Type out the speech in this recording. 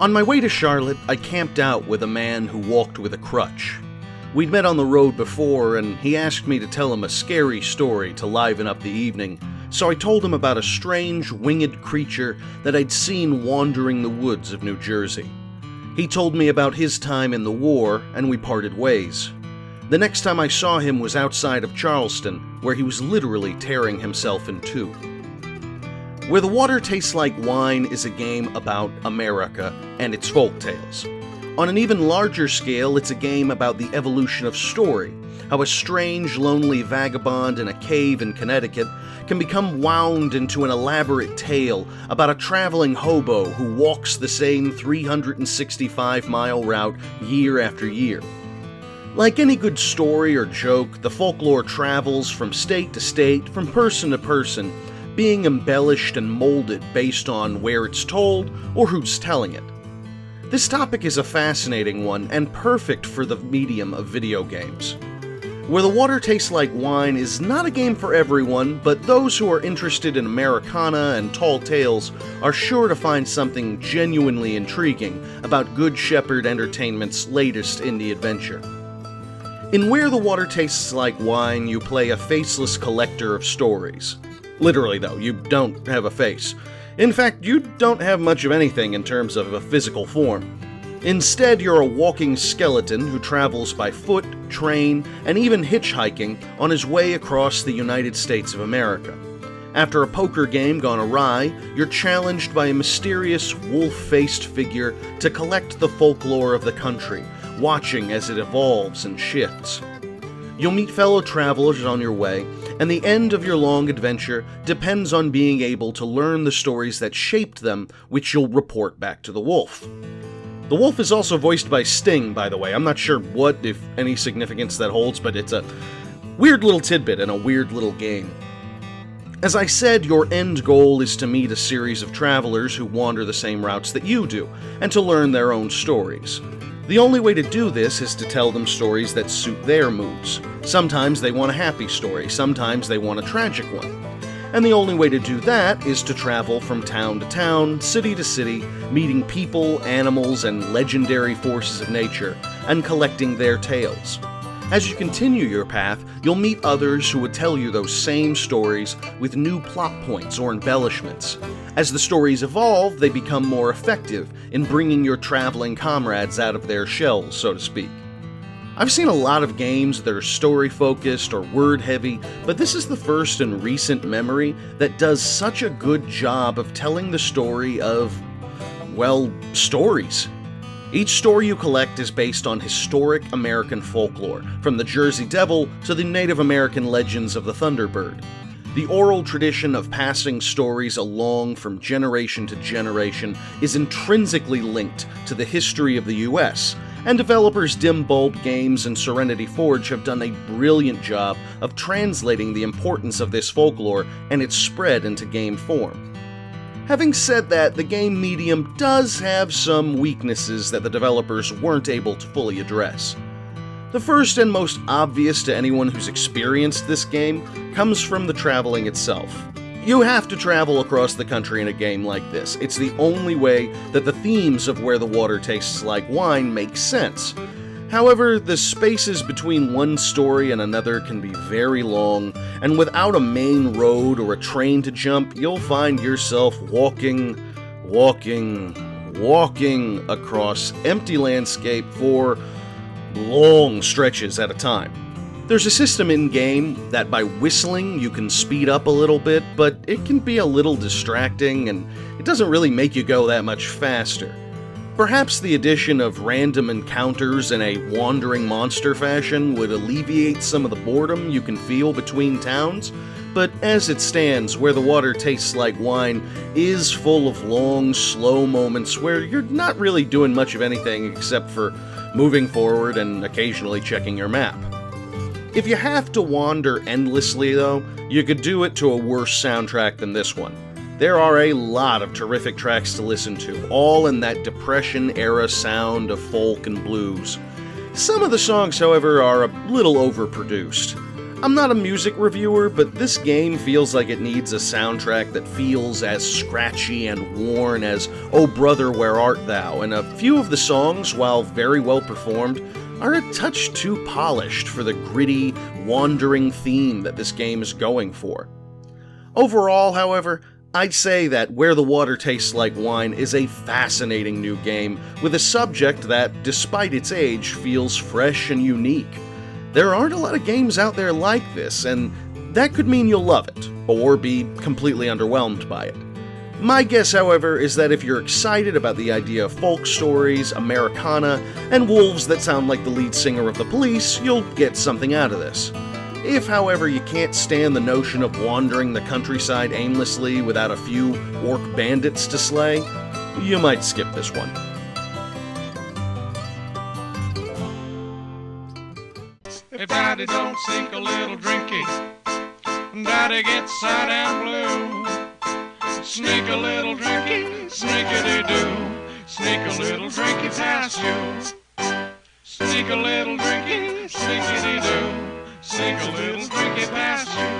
On my way to Charlotte, I camped out with a man who walked with a crutch. We'd met on the road before, and he asked me to tell him a scary story to liven up the evening, so I told him about a strange, winged creature that I'd seen wandering the woods of New Jersey. He told me about his time in the war, and we parted ways. The next time I saw him was outside of Charleston, where he was literally tearing himself in two. Where the Water Tastes Like Wine is a game about America and its folktales. On an even larger scale, it's a game about the evolution of story, how a strange, lonely vagabond in a cave in Connecticut can become wound into an elaborate tale about a traveling hobo who walks the same 365-mile route year after year. Like any good story or joke, the folklore travels from state to state, from person to person, being embellished and molded based on where it's told or who's telling it. This topic is a fascinating one and perfect for the medium of video games. Where the Water Tastes Like Wine is not a game for everyone, but those who are interested in Americana and tall tales are sure to find something genuinely intriguing about Good Shepherd Entertainment's latest indie adventure. In Where the Water Tastes Like Wine, you play a faceless collector of stories. Literally, though, you don't have a face. In fact, you don't have much of anything in terms of a physical form. Instead, you're a walking skeleton who travels by foot, train, and even hitchhiking on his way across the United States of America. After a poker game gone awry, you're challenged by a mysterious, wolf-faced figure to collect the folklore of the country, watching as it evolves and shifts. You'll meet fellow travelers on your way, and the end of your long adventure depends on being able to learn the stories that shaped them, which you'll report back to the wolf. The wolf is also voiced by Sting, by the way. I'm not sure what, if any, significance that holds, but it's a weird little tidbit and a weird little game. As I said, your end goal is to meet a series of travelers who wander the same routes that you do, and to learn their own stories. The only way to do this is to tell them stories that suit their moods. Sometimes they want a happy story, sometimes they want a tragic one. And the only way to do that is to travel from town to town, city to city, meeting people, animals, and legendary forces of nature, and collecting their tales. As you continue your path, you'll meet others who would tell you those same stories with new plot points or embellishments. As the stories evolve, they become more effective in bringing your traveling comrades out of their shells, so to speak. I've seen a lot of games that are story-focused or word-heavy, but this is the first in recent memory that does such a good job of telling the story of, well, stories. Each story you collect is based on historic American folklore, from the Jersey Devil to the Native American legends of the Thunderbird. The oral tradition of passing stories along from generation to generation is intrinsically linked to the history of the US, and developers Dim Bulb Games and Serenity Forge have done a brilliant job of translating the importance of this folklore and its spread into game form. Having said that, the game medium does have some weaknesses that the developers weren't able to fully address. The first and most obvious to anyone who's experienced this game comes from the traveling itself. You have to travel across the country in a game like this. It's the only way that the themes of Where the Water Tastes Like Wine make sense. However, the spaces between one story and another can be very long, and without a main road or a train to jump, you'll find yourself walking across empty landscape for long stretches at a time. There's a system in-game that by whistling you can speed up a little bit, but it can be a little distracting and it doesn't really make you go that much faster. Perhaps the addition of random encounters in a wandering monster fashion would alleviate some of the boredom you can feel between towns, but as it stands, Where the Water Tastes Like Wine is full of long, slow moments where you're not really doing much of anything except for moving forward and occasionally checking your map. If you have to wander endlessly, though, you could do it to a worse soundtrack than this one. There are a lot of terrific tracks to listen to, all in that Depression-era sound of folk and blues. Some of the songs, however, are a little overproduced. I'm not a music reviewer, but this game feels like it needs a soundtrack that feels as scratchy and worn as Oh Brother, Where Art Thou, and a few of the songs, while very well performed, are a touch too polished for the gritty, wandering theme that this game is going for. Overall, however, I'd say that Where the Water Tastes Like Wine is a fascinating new game with a subject that, despite its age, feels fresh and unique. There aren't a lot of games out there like this, and that could mean you'll love it, or be completely underwhelmed by it. My guess, however, is that if you're excited about the idea of folk stories, Americana, and wolves that sound like the lead singer of The Police, you'll get something out of this. If, however, you can't stand the notion of wandering the countryside aimlessly without a few orc bandits to slay, you might skip this one. If Daddy don't sink a little drinky, Daddy gets sad and blue. Sneak a little drinky, sneakity-doo. Sneak a little drinky past you. Sneak a little drinky, sneakity-doo. Sneak a little drinky past you.